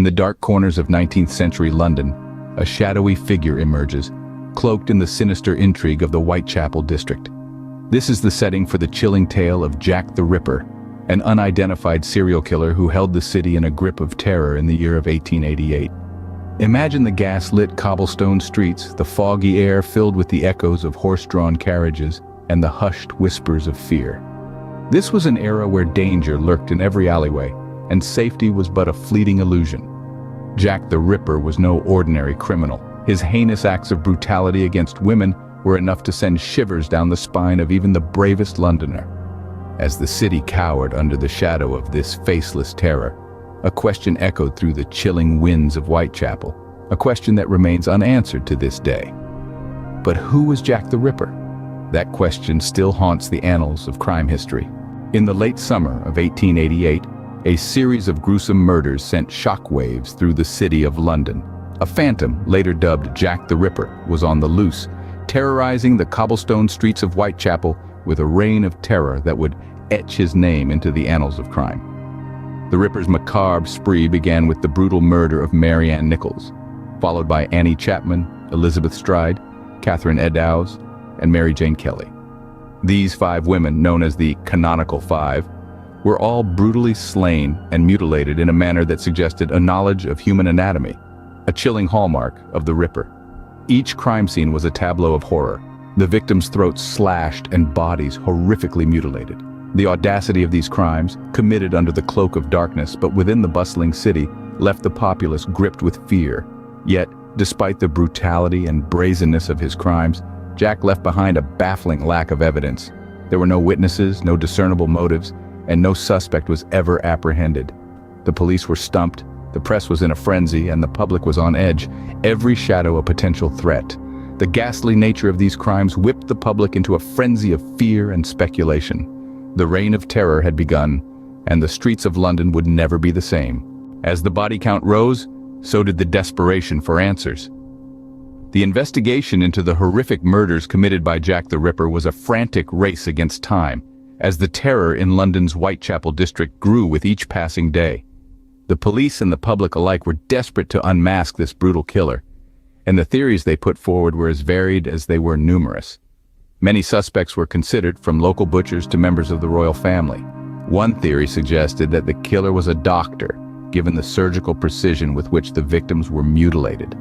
the dark corners of 19th-century London, a shadowy figure emerges, cloaked in the sinister intrigue of the Whitechapel district. This is the setting for the chilling tale of Jack the Ripper, an unidentified serial killer who held the city in a grip of terror in the year of 1888. Imagine the gas-lit cobblestone streets, the foggy air filled with the echoes of horse-drawn carriages, and the hushed whispers of fear. This was an era where danger lurked in every alleyway, and safety was but a fleeting illusion. Jack the Ripper was no ordinary criminal. His heinous acts of brutality against women were enough to send shivers down the spine of even the bravest Londoner. As the city cowered under the shadow of this faceless terror, a question echoed through the chilling winds of Whitechapel, a question that remains unanswered to this day. But who was Jack the Ripper? That question still haunts the annals of crime history. In the late summer of 1888, a series of gruesome murders sent shockwaves through the city of London. A phantom, later dubbed Jack the Ripper, was on the loose, terrorizing the cobblestone streets of Whitechapel with a reign of terror that would etch his name into the annals of crime. The Ripper's macabre spree began with the brutal murder of Mary Ann Nichols, followed by Annie Chapman, Elizabeth Stride, Catherine Eddowes, and Mary Jane Kelly. These 5 women, known as the Canonical Five, were all brutally slain and mutilated in a manner that suggested a knowledge of human anatomy, a chilling hallmark of the Ripper. Each crime scene was a tableau of horror, the victims' throats slashed and bodies horrifically mutilated. The audacity of these crimes, committed under the cloak of darkness but within the bustling city, left the populace gripped with fear. Yet, despite the brutality and brazenness of his crimes, Jack left behind a baffling lack of evidence. There were no witnesses, no discernible motives, and no suspect was ever apprehended. The police were stumped, the press was in a frenzy, and the public was on edge, every shadow a potential threat. The ghastly nature of these crimes whipped the public into a frenzy of fear and speculation. The reign of terror had begun, and the streets of London would never be the same. As the body count rose, so did the desperation for answers. The investigation into the horrific murders committed by Jack the Ripper was a frantic race against time, as the terror in London's Whitechapel district grew with each passing day. The police and the public alike were desperate to unmask this brutal killer, and the theories they put forward were as varied as they were numerous. Many suspects were considered, from local butchers to members of the royal family. One theory suggested that the killer was a doctor, given the surgical precision with which the victims were mutilated.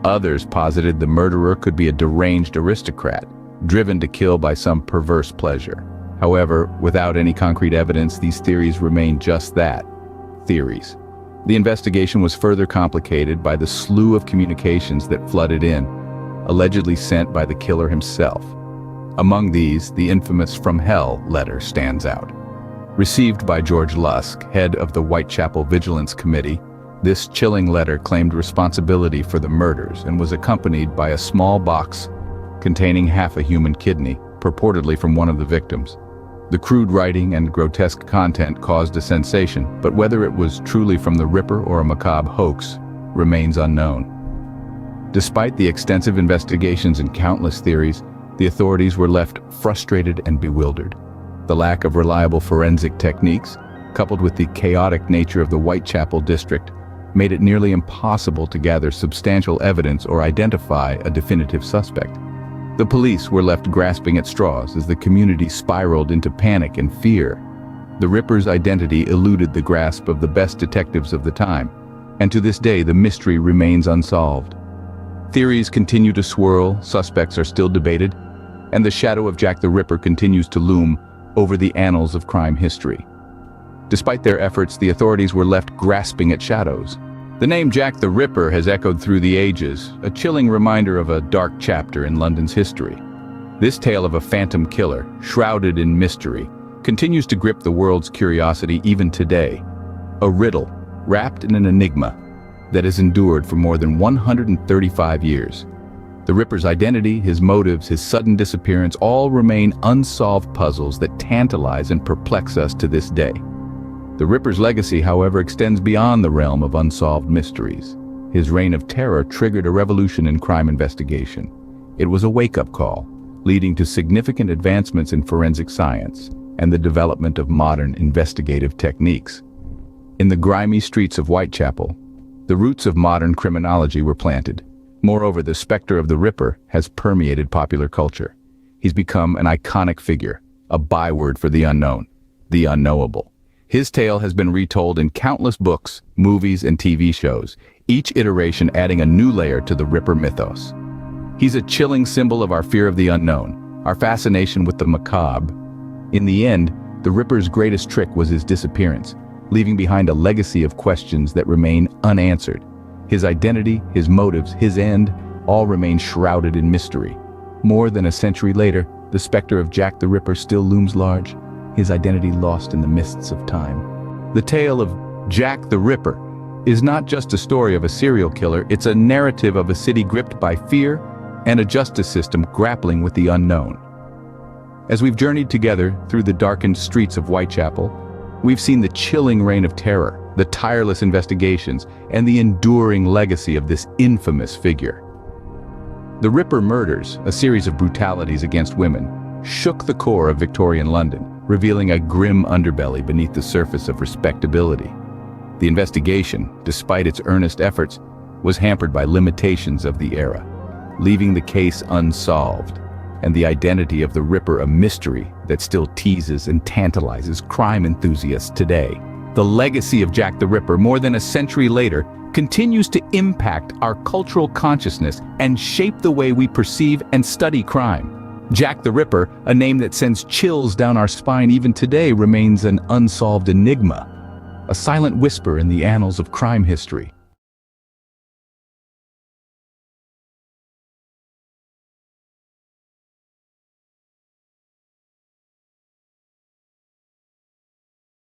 Others posited the murderer could be a deranged aristocrat, driven to kill by some perverse pleasure. However, without any concrete evidence, these theories remained just that, theories. The investigation was further complicated by the slew of communications that flooded in, allegedly sent by the killer himself. Among these, the infamous From Hell letter stands out. Received by George Lusk, head of the Whitechapel Vigilance Committee, this chilling letter claimed responsibility for the murders and was accompanied by a small box containing half a human kidney, purportedly from one of the victims. The crude writing and grotesque content caused a sensation, but whether it was truly from the Ripper or a macabre hoax remains unknown. Despite the extensive investigations and countless theories, the authorities were left frustrated and bewildered. The lack of reliable forensic techniques, coupled with the chaotic nature of the Whitechapel district, made it nearly impossible to gather substantial evidence or identify a definitive suspect. The police were left grasping at straws as the community spiraled into panic and fear. The Ripper's identity eluded the grasp of the best detectives of the time, and to this day the mystery remains unsolved. Theories continue to swirl, suspects are still debated, and the shadow of Jack the Ripper continues to loom over the annals of crime history. Despite their efforts, the authorities were left grasping at shadows. The name Jack the Ripper has echoed through the ages, a chilling reminder of a dark chapter in London's history. This tale of a phantom killer, shrouded in mystery, continues to grip the world's curiosity even today. A riddle, wrapped in an enigma, that has endured for more than 135 years. The Ripper's identity, his motives, his sudden disappearance all remain unsolved puzzles that tantalize and perplex us to this day. The Ripper's legacy, however, extends beyond the realm of unsolved mysteries. His reign of terror triggered a revolution in crime investigation. It was a wake-up call, leading to significant advancements in forensic science and the development of modern investigative techniques. In the grimy streets of Whitechapel, The roots of modern criminology were planted. Moreover, the specter of the Ripper has permeated popular culture. He's become an iconic figure, a byword for the unknown, the unknowable. His tale has been retold in countless books, movies, and TV shows, each iteration adding a new layer to the Ripper mythos. He's a chilling symbol of our fear of the unknown, our fascination with the macabre. In the end, the Ripper's greatest trick was his disappearance, leaving behind a legacy of questions that remain unanswered. His identity, his motives, his end, all remain shrouded in mystery. More than a century later, the specter of Jack the Ripper still looms large, his identity lost in the mists of time. The tale of Jack the Ripper is not just a story of a serial killer, it's a narrative of a city gripped by fear and a justice system grappling with the unknown. As we've journeyed together through the darkened streets of Whitechapel, we've seen the chilling reign of terror, the tireless investigations, and the enduring legacy of this infamous figure. The Ripper murders, a series of brutalities against women, shook the core of Victorian London, revealing a grim underbelly beneath the surface of respectability. The investigation, despite its earnest efforts, was hampered by limitations of the era, leaving the case unsolved, and the identity of the Ripper a mystery that still teases and tantalizes crime enthusiasts today. The legacy of Jack the Ripper, more than a century later, continues to impact our cultural consciousness and shape the way we perceive and study crime. Jack the Ripper, a name that sends chills down our spine even today, remains an unsolved enigma, a silent whisper in the annals of crime history.